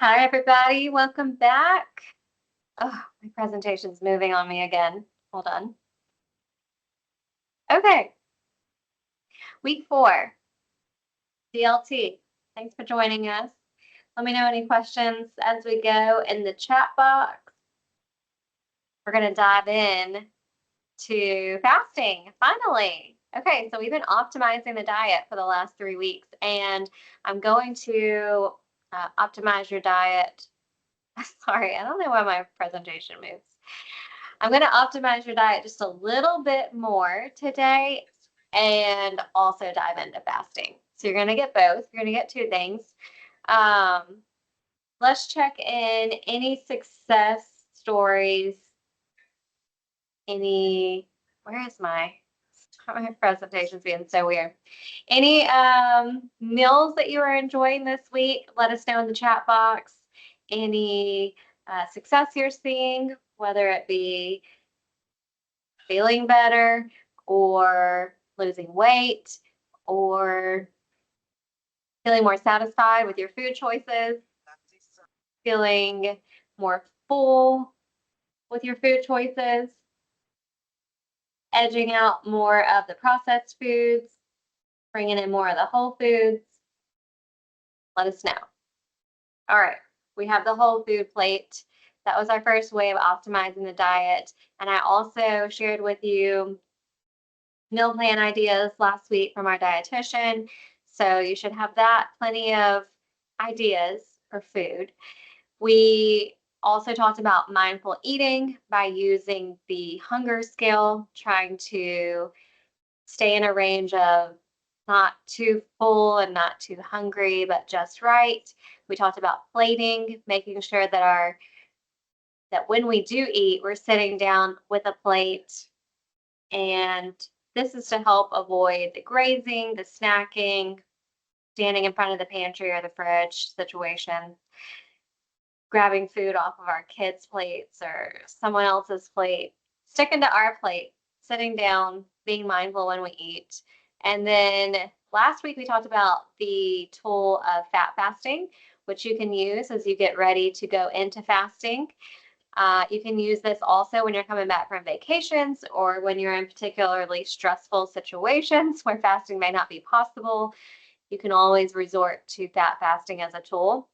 Hi, everybody. Welcome back. Oh, my presentation's moving on me again. Hold on. Okay, week 4, DLT. Thanks for joining us. Let me know any questions as we go in the chat box. We're going to dive in to fasting, finally. Okay, so we've been optimizing the diet for the last 3 weeks, and I'm going to optimize your diet. Sorry, I don't know why my presentation moves. I'm going to optimize your diet just a little bit more today and also dive into fasting. So you're going to get both. You're going to get 2 things. Let's check in any success stories. Where is my presentation's being so weird. Any meals that you are enjoying this week, let us know in the chat box. Any success you're seeing, whether it be feeling better or losing weight or feeling more satisfied with your food choices, feeling more full with your food choices, edging out more of the processed foods, bringing in more of the whole foods. Let us know. All right, we have the whole food plate. That was our first way of optimizing the diet. And I also shared with you meal plan ideas last week from our dietitian. So you should have that, plenty of ideas for food. We also talked about mindful eating by using the hunger scale, trying to stay in a range of not too full and not too hungry, but just right. We talked about plating, making sure that when we do eat, we're sitting down with a plate, and this is to help avoid the grazing, the snacking, standing in front of the pantry or the fridge situation, grabbing food off of our kids' plates or someone else's plate, sticking to our plate, sitting down, being mindful when we eat. And then last week we talked about the tool of fat fasting, which you can use as you get ready to go into fasting. You can use this also when you're coming back from vacations or when you're in particularly stressful situations where fasting may not be possible. You can always resort to fat fasting as a tool.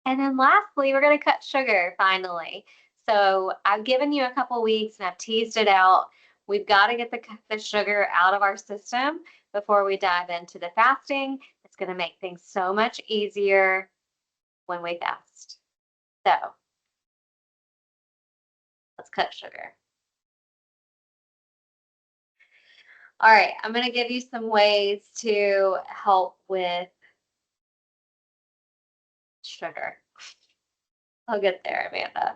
And then lastly, we're going to cut sugar finally. So I've given you a couple weeks and I've teased it out. We've got to get the sugar out of our system before we dive into the fasting. It's going to make things so much easier when we fast. So let's cut sugar. All right, I'm going to give you some ways to help with sugar. I'll get there, Amanda.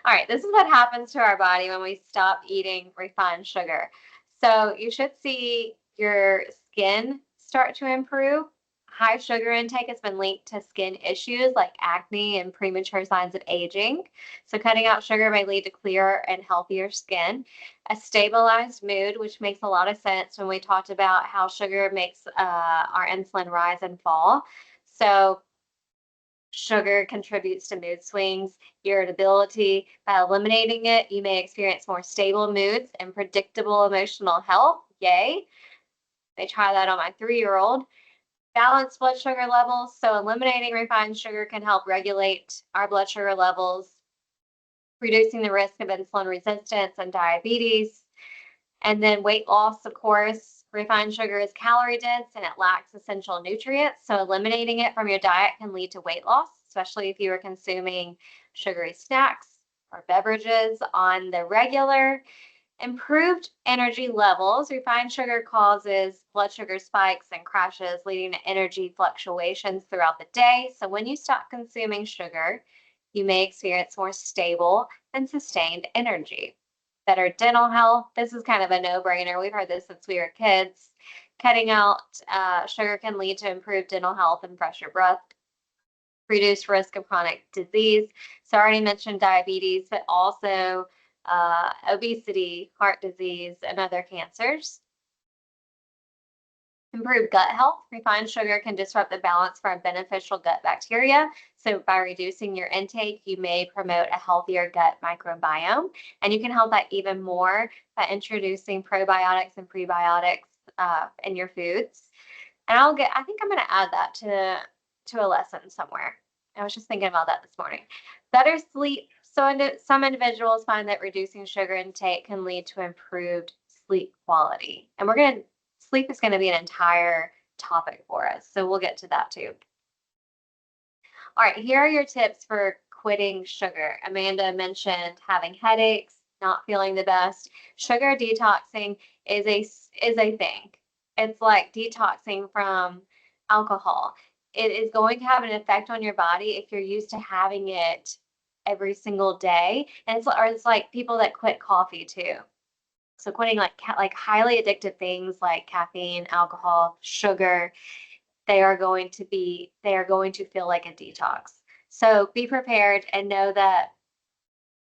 All right, this is what happens to our body when we stop eating refined sugar. So you should see your skin start to improve. High sugar intake has been linked to skin issues like acne and premature signs of aging. So cutting out sugar may lead to clearer and healthier skin. A stabilized mood, which makes a lot of sense when we talked about how sugar makes our insulin rise and fall. So sugar contributes to mood swings, irritability. By eliminating it, you may experience more stable moods and predictable emotional health. Yay. They try that on my 3-year-old. Balanced blood sugar levels. So eliminating refined sugar can help regulate our blood sugar levels, reducing the risk of insulin resistance and diabetes. And then weight loss, of course. Refined sugar is calorie dense and it lacks essential nutrients. So eliminating it from your diet can lead to weight loss, especially if you are consuming sugary snacks or beverages on the regular. Improved energy levels. Refined sugar causes blood sugar spikes and crashes, leading to energy fluctuations throughout the day. So when you stop consuming sugar, you may experience more stable and sustained energy. Better dental health. This is kind of a no-brainer. We've heard this since we were kids. Cutting out sugar can lead to improved dental health and fresher breath. Reduced risk of chronic disease. So I already mentioned diabetes, but also obesity, heart disease, and other cancers. Improve gut health. Refined sugar can disrupt the balance for beneficial gut bacteria. So, by reducing your intake, you may promote a healthier gut microbiome. And you can help that even more by introducing probiotics and prebiotics in your foods. And I think I'm going to add that to a lesson somewhere. I was just thinking about that this morning. Better sleep. So, some individuals find that reducing sugar intake can lead to improved sleep quality. And sleep is going to be an entire topic for us. So, we'll get to that too. All right, here are your tips for quitting sugar. Amanda mentioned having headaches, not feeling the best. Sugar detoxing is a thing. It's like detoxing from alcohol. It is going to have an effect on your body if you're used to having it every single day. And it's like people that quit coffee too. So quitting like highly addictive things like caffeine, alcohol, sugar, they are going to feel like a detox. So be prepared and know that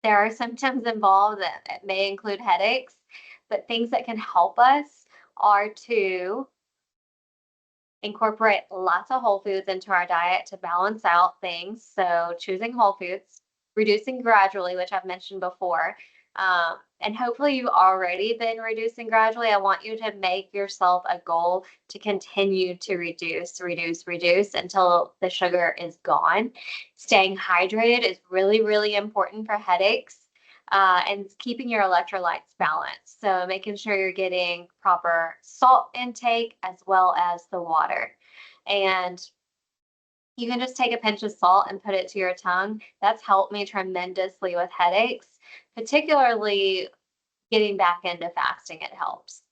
there are symptoms involved that may include headaches, but things that can help us are to incorporate lots of whole foods into our diet to balance out things. So choosing whole foods, reducing gradually, which I've mentioned before. And hopefully you've already been reducing gradually. I want you to make yourself a goal to continue to reduce until the sugar is gone. Staying hydrated is really, really important for headaches. And keeping your electrolytes balanced. So making sure you're getting proper salt intake as well as the water. And you can just take a pinch of salt and put it to your tongue. That's helped me tremendously with headaches, particularly getting back into fasting. It helps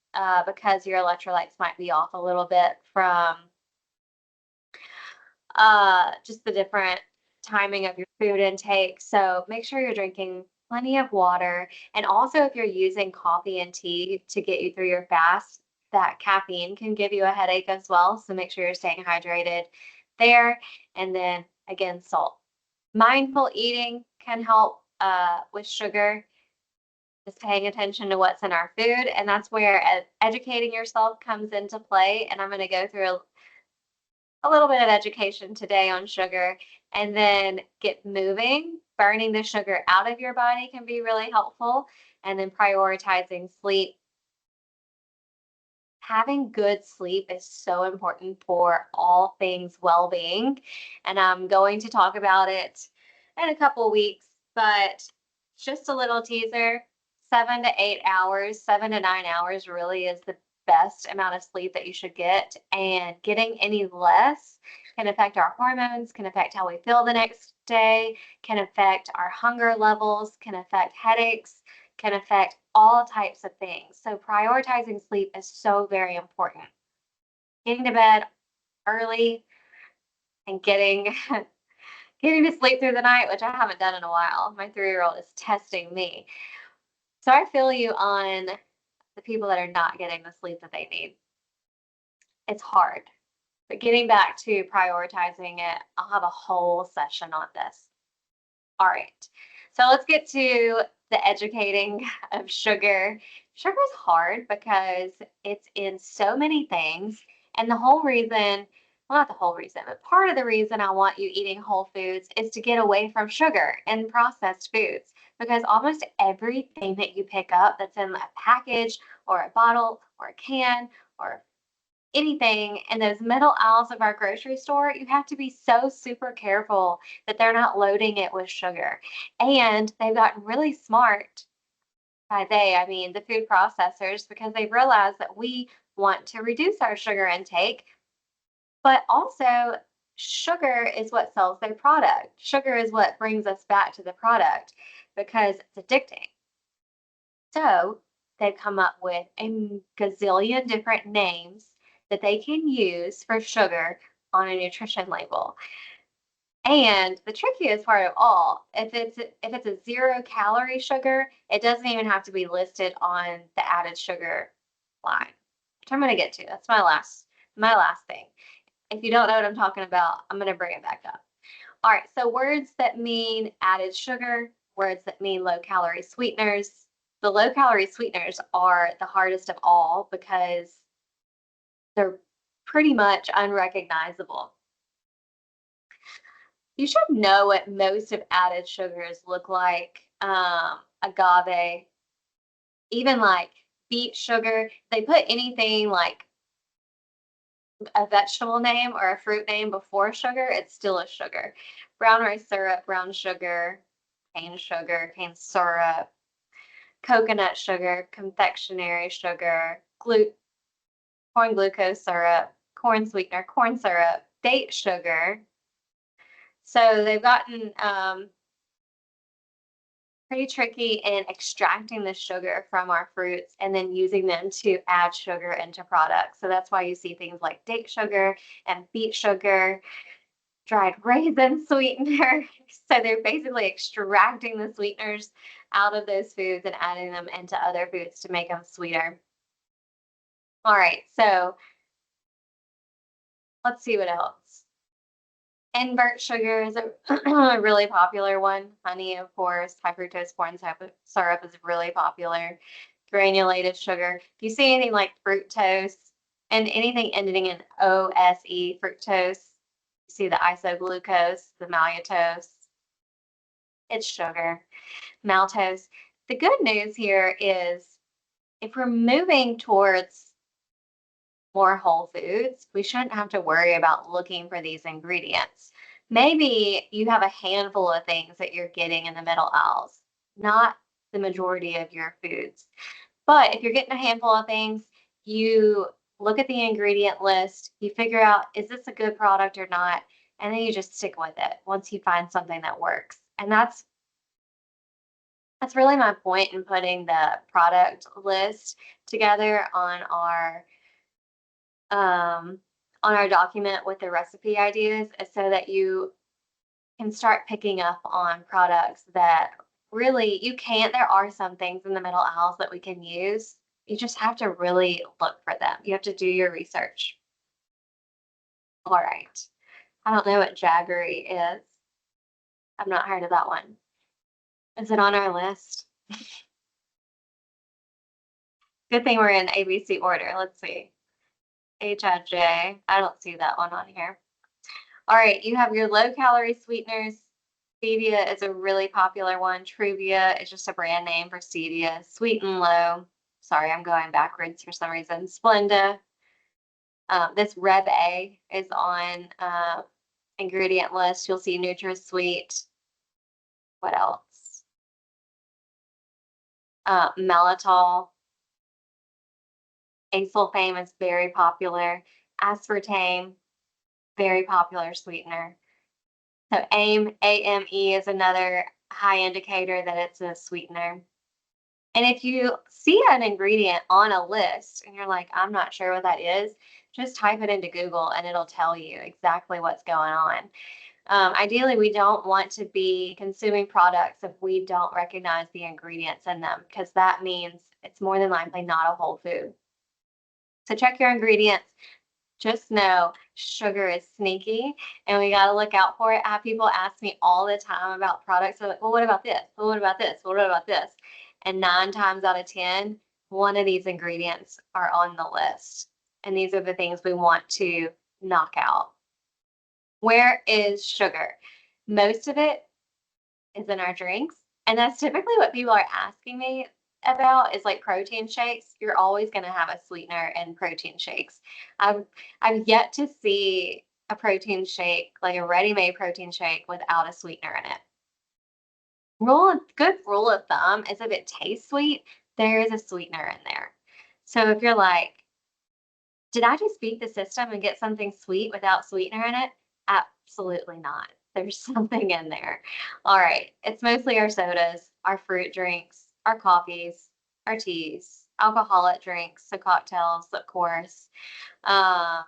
because your electrolytes might be off a little bit from just the different timing of your food intake. So make sure you're drinking plenty of water. And also, if you're using coffee and tea to get you through your fast, that caffeine can give you a headache as well. So make sure you're staying hydrated there. And then again, salt. Mindful eating can help with sugar, just paying attention to what's in our food. And that's where educating yourself comes into play. And I'm going to go through a little bit of education today on sugar and then get moving. Burning the sugar out of your body can be really helpful. And then prioritizing sleep. Having good sleep is so important for all things well being. And I'm going to talk about it in a couple weeks, but just a little teaser 7 to 8 hours, 7 to 9 hours really is the best amount of sleep that you should get. And getting any less can affect our hormones, can affect how we feel the next day, can affect our hunger levels, can affect headaches, can affect all types of things. So prioritizing sleep is so very important. Getting to bed early and getting getting to sleep through the night, which I haven't done in a while. My 3-year-old is testing me. So I feel you on the people that are not getting the sleep that they need. It's hard. But getting back to prioritizing it, I'll have a whole session on this. All right. So let's get to the educating of sugar. Sugar is hard because it's in so many things. And the whole reason, well, not the whole reason, but part of the reason I want you eating whole foods is to get away from sugar and processed foods. Because almost everything that you pick up that's in a package or a bottle or a can or anything in those middle aisles of our grocery store, you have to be so super careful that they're not loading it with sugar. And they've gotten really smart. By they, I mean the food processors, because they've realized that we want to reduce our sugar intake, but also sugar is what sells their product. Sugar is what brings us back to the product because it's addicting. So they've come up with a gazillion different names that they can use for sugar on a nutrition label. And the trickiest part of all, if it's a 0-calorie sugar, it doesn't even have to be listed on the added sugar line, which I'm going to get to. That's my last thing. If you don't know what I'm talking about, I'm going to bring it back up. All right, so words that mean added sugar, words that mean low-calorie sweeteners. The low-calorie sweeteners are the hardest of all because they're pretty much unrecognizable. You should know what most of added sugars look like. Agave, even like beet sugar. They put anything like a vegetable name or a fruit name before sugar, it's still a sugar. Brown rice syrup, brown sugar, cane syrup, coconut sugar, confectionery sugar, corn glucose syrup, corn sweetener, corn syrup, date sugar. So they've gotten pretty tricky in extracting the sugar from our fruits and then using them to add sugar into products. So that's why you see things like date sugar and beet sugar, dried raisin sweetener. So they're basically extracting the sweeteners out of those foods and adding them into other foods to make them sweeter. All right, so let's see what else. Invert sugar is a really popular one. Honey, of course, high fructose corn syrup is really popular. Granulated sugar. If you see anything like fructose and anything ending in OSE, fructose, you see the isoglucose, the maltose, it's sugar. Maltose. The good news here is if we're moving towards more whole foods, we shouldn't have to worry about looking for these ingredients. Maybe you have a handful of things that you're getting in the middle aisles, not the majority of your foods. But if you're getting a handful of things, you look at the ingredient list, you figure out, is this a good product or not? And then you just stick with it once you find something that works. And that's really my point in putting the product list together on our document with the recipe ideas is so that you can start picking up on products that really you can't. There are some things in the middle aisles that we can use. You just have to really look for them. You have to do your research. All right. I don't know what Jaggery is. I've not heard of that one. Is it on our list? Good thing we're in ABC order. Let's see. HIJ. I don't see that one on here. All right, you have your low calorie sweeteners. Stevia is a really popular one. Truvia is just a brand name for stevia. Sweet and low. Sorry, I'm going backwards for some reason. Splenda. This Reb A is on ingredient list. You'll see NutraSweet. What else? Maltitol. Acesulfame is very popular. Aspartame, very popular sweetener. So AME is another high indicator that it's a sweetener. And if you see an ingredient on a list and you're like, I'm not sure what that is, just type it into Google and it'll tell you exactly what's going on. Ideally, we don't want to be consuming products if we don't recognize the ingredients in them, because that means it's more than likely not a whole food. So check your ingredients. Just know sugar is sneaky and we got to look out for it. I have people ask me all the time about products. They're like, well, what about this? Well, what about this? Well, what about this? And 9 times out of 10, one of these ingredients are on the list. And these are the things we want to knock out. Where is sugar? Most of it is in our drinks. And that's typically what people are asking me about is like protein shakes. You're always going to have a sweetener in protein shakes. I've yet to see a protein shake, like a ready-made protein shake without a sweetener in it. Good rule of thumb is if it tastes sweet, there is a sweetener in there. So if you're like, did I just beat the system and get something sweet without sweetener in it? Absolutely not. There's something in there. All right. It's mostly our sodas, our fruit drinks, our coffees, our teas, alcoholic drinks, so cocktails, of course, and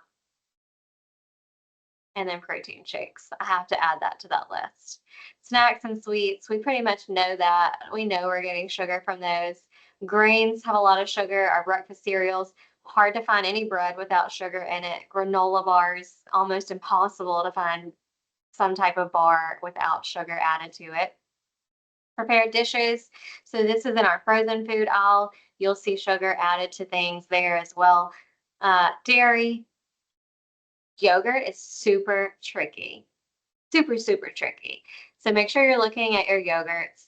then protein shakes. I have to add that to that list. Snacks and sweets, we pretty much know that. We know we're getting sugar from those. Grains have a lot of sugar. Our breakfast cereals, hard to find any bread without sugar in it. Granola bars, almost impossible to find some type of bar without sugar added to it. Prepared dishes. So this is in our frozen food aisle. You'll see sugar added to things there as well. Dairy. Yogurt is super tricky, super, super tricky. So make sure you're looking at your yogurts.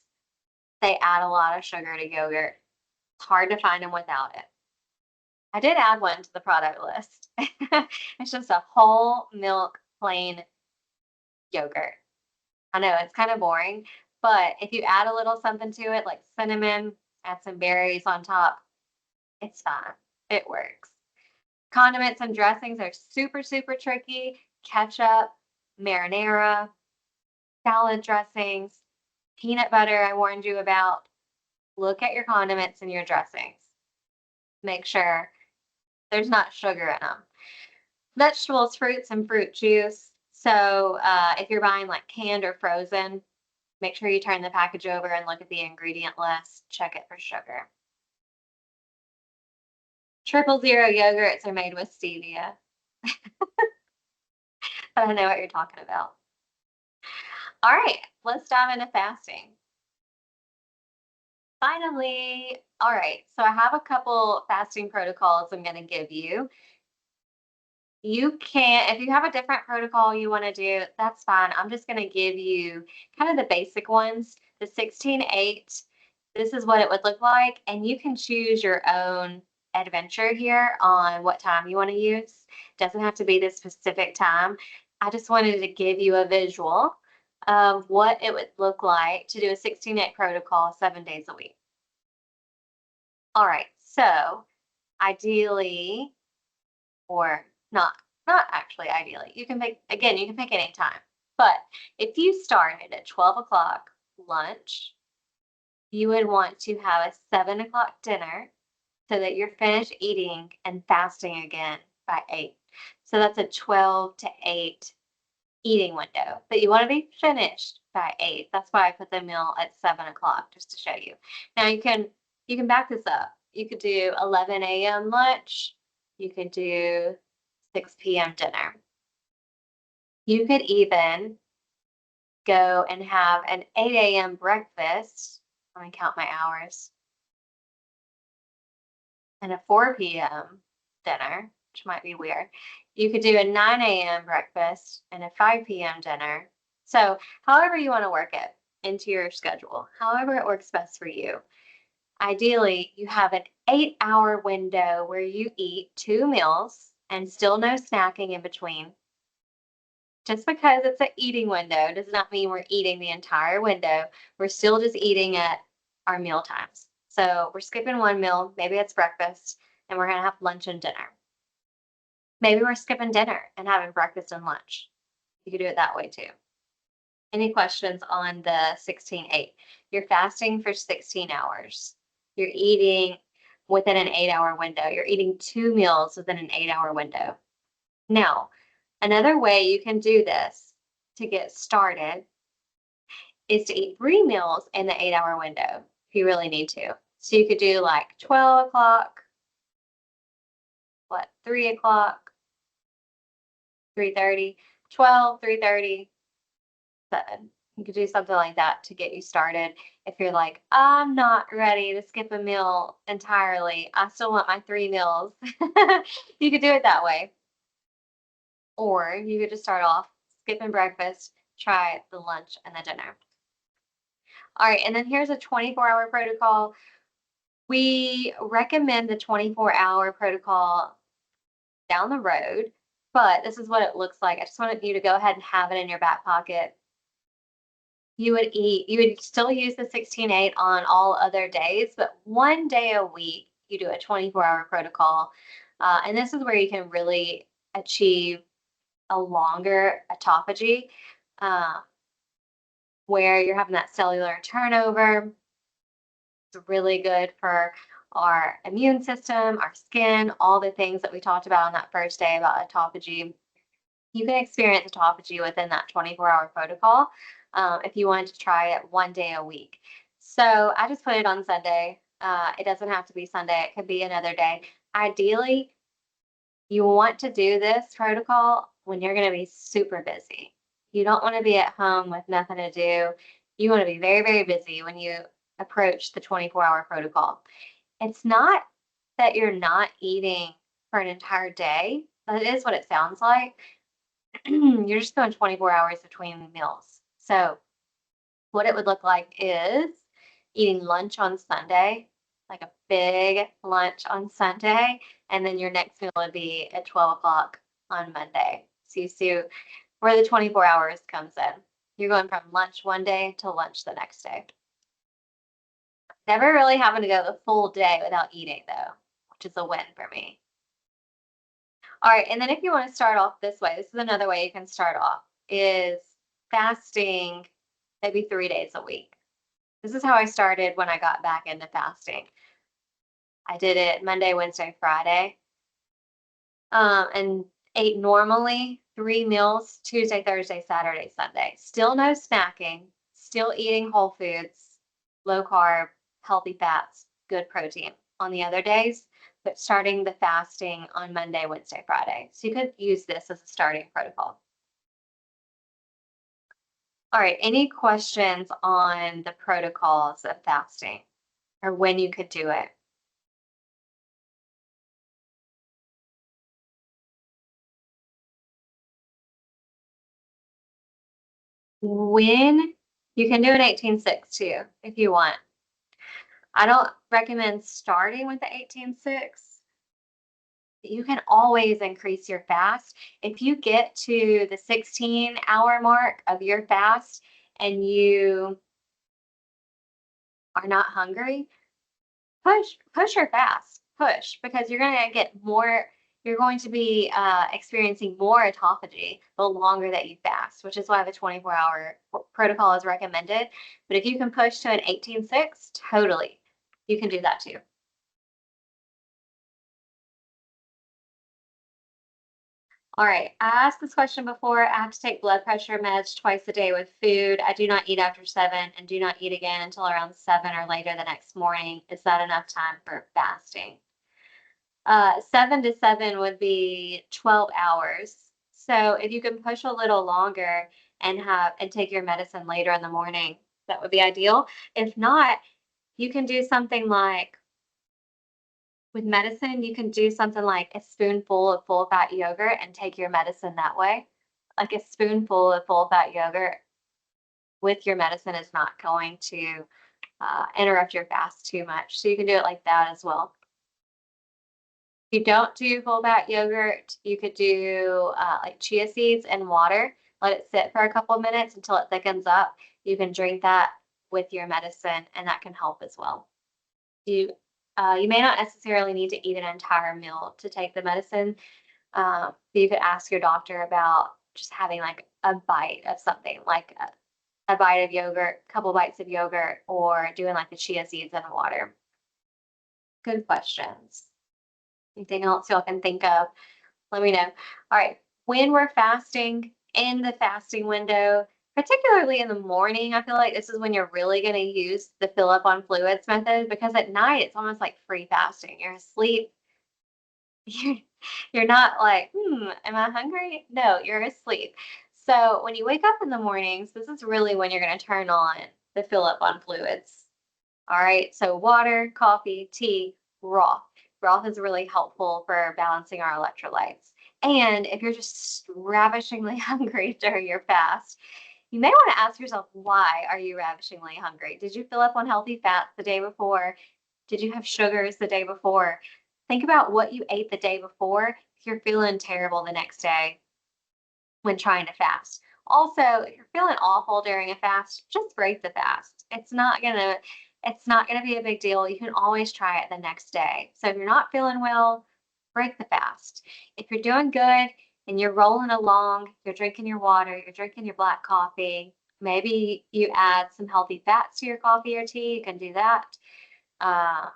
They add a lot of sugar to yogurt. It's hard to find them without it. I did add one to the product list. It's just a whole milk plain yogurt. I know it's kind of boring, but if you add a little something to it, like cinnamon, add some berries on top, it's fine. It works. Condiments and dressings are super, super tricky. Ketchup, marinara, salad dressings, peanut butter, I warned you about. Look at your condiments and your dressings. Make sure there's not sugar in them. Vegetables, fruits, and fruit juice. So if you're buying like canned or frozen, make sure you turn the package over and look at the ingredient list. Check it for sugar. 000 yogurts are made with stevia. I don't know what you're talking about. All right, let's dive into fasting. Finally, all right, so I have a couple fasting protocols I'm going to give you. You can, if you have a different protocol you want to do, that's fine. I'm just going to give you kind of the basic ones. The 16-8, this is what it would look like, and you can choose your own adventure here on what time you want to use. Doesn't have to be this specific time. I just wanted to give you a visual of what it would look like to do a 16-8 protocol 7 days a week. All right, so ideally, or not actually ideally, you can pick, again, you can pick any time. But if you started at 12 o'clock lunch, you would want to have a 7 o'clock dinner so that you're finished eating and fasting again by 8. So that's a 12 to 8 eating window, but you want to be finished by 8. That's why I put the meal at 7 o'clock, just to show you. Now you can back this up. You could do 11 a.m. lunch. You could do 6 p.m. dinner. You could even go and have an 8 a.m. breakfast. Let me count my hours. And a 4 p.m. dinner, which might be weird. You could do a 9 a.m. breakfast and a 5 p.m. dinner. So, however you want to work it into your schedule, however it works best for you. Ideally, you have an 8-hour window where you eat 2 meals and still no snacking in between. Just because it's an eating window does not mean we're eating the entire window. We're still just eating at our meal times. So we're skipping one meal, maybe it's breakfast, and we're gonna have lunch and dinner. Maybe we're skipping dinner and having breakfast and lunch. You could do it that way too. Any questions on the 16-8? You're fasting for 16 hours. You're eating within an 8-hour window. You're eating 2 meals within an 8-hour window. Now, another way you can do this to get started is to eat 3 meals in the 8-hour window if you really need to. So you could do like 12 o'clock, 3 o'clock, 3:30, 12, 3:30, 7. You could do something like that to get you started. If you're like, I'm not ready to skip a meal entirely, I still want my 3 meals. You could do it that way. Or you could just start off skipping breakfast, try the lunch and the dinner. All right, and then here's a 24-hour protocol. We recommend the 24-hour protocol down the road, but this is what it looks like. I just wanted you to go ahead and have it in your back pocket. You would still use the 16-8 on all other days, but one day a week, you do a 24-hour protocol. And this is where you can really achieve a longer autophagy, where you're having that cellular turnover. It's really good for our immune system, our skin, all the things that we talked about on that first day about autophagy. You can experience autophagy within that 24-hour protocol if you wanted to try it one day a week. So I just put it on Sunday. It doesn't have to be Sunday. It could be another day. Ideally, you want to do this protocol when you're going to be super busy. You don't want to be at home with nothing to do. You want to be very, very busy when you approach the 24-hour protocol. It's not that you're not eating for an entire day. That is what it sounds like. you're just going 24 hours between meals. So what it would look like is eating lunch on Sunday, like a big lunch on Sunday, and then your next meal would be at 12 o'clock on Monday. So you see where the 24 hours comes in. You're going from lunch one day to lunch the next day. Never really having to go the full day without eating though, which is a win for me. All right, and then if you want to start off this way, this is another way you can start off, is fasting maybe 3 days a week. This is how I started when I got back into fasting. I did it Monday, Wednesday, Friday, and ate normally 3 meals Tuesday, Thursday, Saturday, Sunday. Still no snacking, still eating whole foods, low carb, healthy fats, good protein on the other days, but starting the fasting on Monday, Wednesday, Friday. So you could use this as a starting protocol. All right, any questions on the protocols of fasting or when you could do it? When you can do an 18-6 too, if you want. I don't recommend starting with the 18-6. You can always increase your fast. If you get to the 16-hour mark of your fast and you are not hungry, push your fast, push, because you're going to get more, you're going to be experiencing more autophagy the longer that you fast, which is why the 24-hour protocol is recommended. But if you can push to an 18-6, totally, you can do that too. All right, I asked this question before. I have to take blood pressure meds twice a day with food. I do not eat after 7 and do not eat again until around 7 or later the next morning. Is that enough time for fasting? 7 to 7 would be 12 hours. So if you can push a little longer and take your medicine later in the morning, that would be ideal. If not, you can do something like with medicine, you can do something like a spoonful of full fat yogurt and take your medicine that way. Like a spoonful of full fat yogurt with your medicine is not going to interrupt your fast too much. So you can do it like that as well. If you don't do full fat yogurt, you could do like chia seeds and water. Let it sit for a couple of minutes until it thickens up. You can drink that with your medicine, and that can help as well. You may not necessarily need to eat an entire meal to take the medicine. You could ask your doctor about just having like a bite of something, like a bite of yogurt, a couple bites of yogurt, or doing like the chia seeds in water. Good questions. Anything else y'all can think of? Let me know. All right. When we're fasting, in the fasting window, particularly in the morning, I feel like this is when you're really going to use the fill up on fluids method, because at night it's almost like free fasting. You're asleep. You're, you're not like, am I hungry? No, you're asleep. So when you wake up in the mornings, this is really when you're going to turn on the fill up on fluids. All right. So water, coffee, tea, broth. Broth is really helpful for balancing our electrolytes. And if you're just ravishingly hungry during your fast, you may want to ask yourself, why are you ravishingly hungry? Did you fill up on healthy fats the day before? Did you have sugars the day before? Think about what you ate the day before if you're feeling terrible the next day when trying to fast. Also, if you're feeling awful during a fast, just break the fast. It's not gonna be a big deal. You can always try it the next day. So if you're not feeling well, break the fast. If you're doing good and you're rolling along, you're drinking your water, you're drinking your black coffee, maybe you add some healthy fats to your coffee or tea, you can do that. Uh,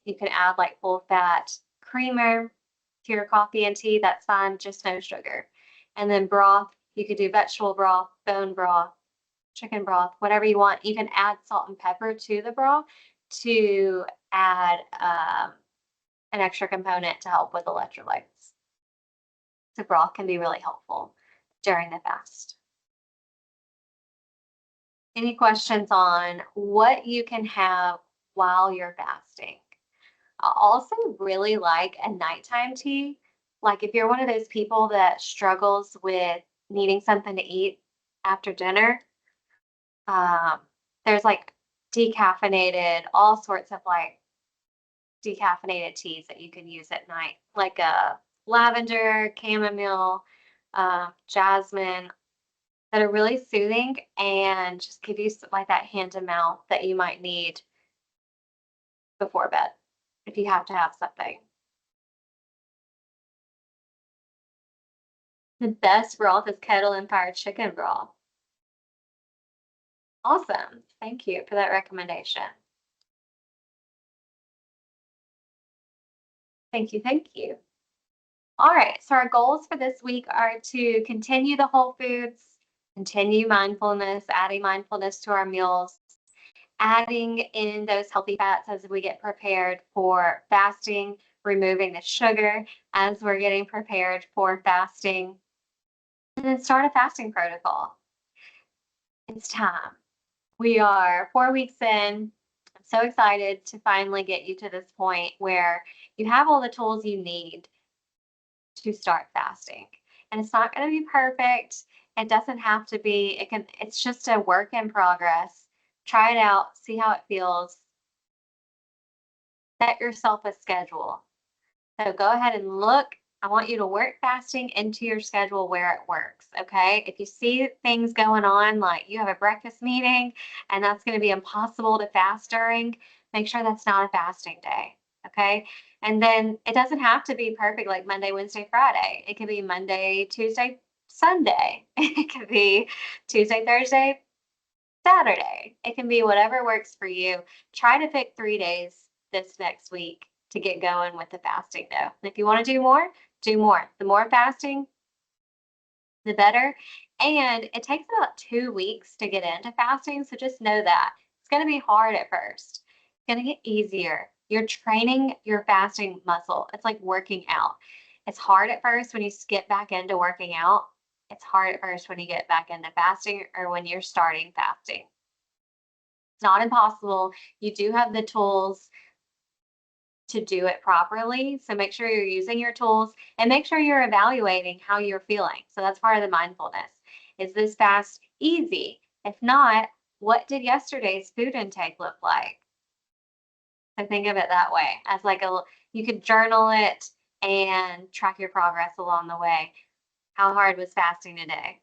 you can add like full fat creamer to your coffee and tea, that's fine, just no sugar. And then broth, you could do vegetable broth, bone broth, chicken broth, whatever you want. You can add salt and pepper to the broth to add an extra component to help with electrolytes. So broth can be really helpful during the fast. Any questions on what you can have while you're fasting? I also really like a nighttime tea. Like if you're one of those people that struggles with needing something to eat after dinner, um, there's like decaffeinated, all sorts of like decaffeinated teas that you can use at night, like a lavender, chamomile, jasmine, that are really soothing and just give you like that hand to mouth that you might need before bed if you have to have something. The best broth is kettle and fire chicken broth. Awesome. Thank you for that recommendation. Thank you. Thank you. All right. So, our goals for this week are to continue the whole foods, continue mindfulness, adding mindfulness to our meals, adding in those healthy fats as we get prepared for fasting, removing the sugar as we're getting prepared for fasting, and then start a fasting protocol. It's time. We are 4 weeks in. I'm so excited to finally get you to this point where you have all the tools you need to start fasting. And it's not going to be perfect. It doesn't have to be. It's just a work in progress. Try it out, see how it feels. Set yourself a schedule. So go ahead and look. I want you to work fasting into your schedule where it works. Okay. If you see things going on, like you have a breakfast meeting and that's going to be impossible to fast during, make sure that's not a fasting day. Okay. And then it doesn't have to be perfect like Monday, Wednesday, Friday. It could be Monday, Tuesday, Sunday. It could be Tuesday, Thursday, Saturday. It can be whatever works for you. Try to pick 3 days this next week to get going with the fasting though. And if you want to do more, do more. The more fasting, the better. And it takes about 2 weeks to get into fasting. So just know that it's going to be hard at first. It's going to get easier. You're training your fasting muscle. It's like working out. It's hard at first when you skip back into working out. It's hard at first when you get back into fasting or when you're starting fasting. It's not impossible. You do have the tools to do it properly. So make sure you're using your tools and make sure you're evaluating how you're feeling. So that's part of the mindfulness. Is this fast easy? If not, what did yesterday's food intake look like? So think of it that way as like you could journal it and track your progress along the way. How hard was fasting today?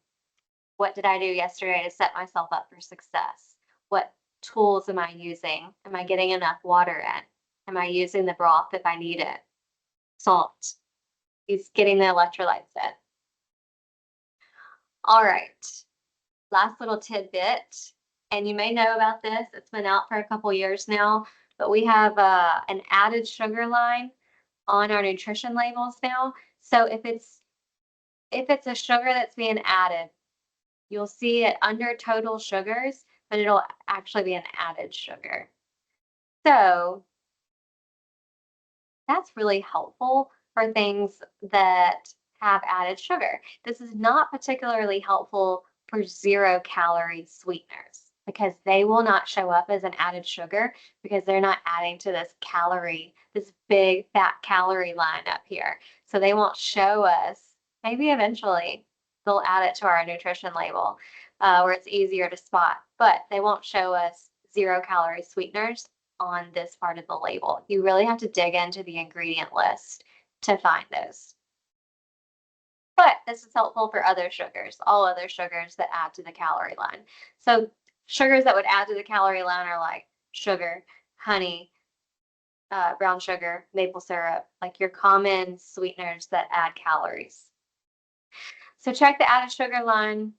What did I do yesterday to set myself up for success? What tools am I using? Am I getting enough water in? Am I using the broth if I need it? Salt. He's getting the electrolytes in. All right. Last little tidbit, and you may know about this. It's been out for a couple years now, but we have an added sugar line on our nutrition labels now. So if it's a sugar that's being added, you'll see it under total sugars, but it'll actually be an added sugar. So that's really helpful for things that have added sugar. This is not particularly helpful for 0-calorie sweeteners because they will not show up as an added sugar because they're not adding to this big fat calorie line up here. So they won't show us. Maybe eventually they'll add it to our nutrition label where it's easier to spot, but they won't show us 0-calorie sweeteners on this part of the label. You really have to dig into the ingredient list to find those. But this is helpful for other sugars, all other sugars that add to the calorie line. So sugars that would add to the calorie line are like sugar, honey, brown sugar, maple syrup, like your common sweeteners that add calories. So check the added sugar line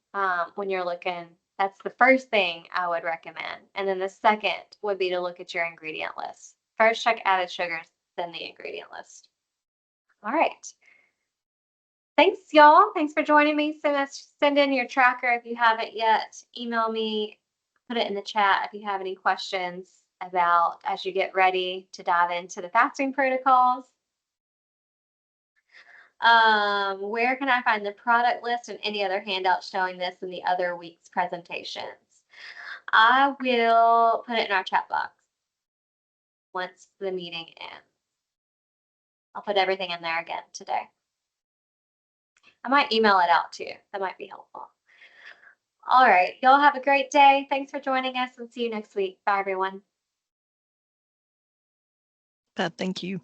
when you're looking. That's the first thing I would recommend. And then the second would be to look at your ingredient list. First, check added sugars, then the ingredient list. All right. Thanks, y'all. Thanks for joining me. Send in your tracker if you haven't yet. Email me, put it in the chat if you have any questions about as you get ready to dive into the fasting protocols. Where can I find the product list and any other handouts showing this in the other week's presentations? I will put it in our chat box once the meeting ends. I'll put everything in there again today. I might email it out to you. That might be helpful. All right. Y'all have a great day. Thanks for joining us and see you next week. Bye, everyone. Thank you.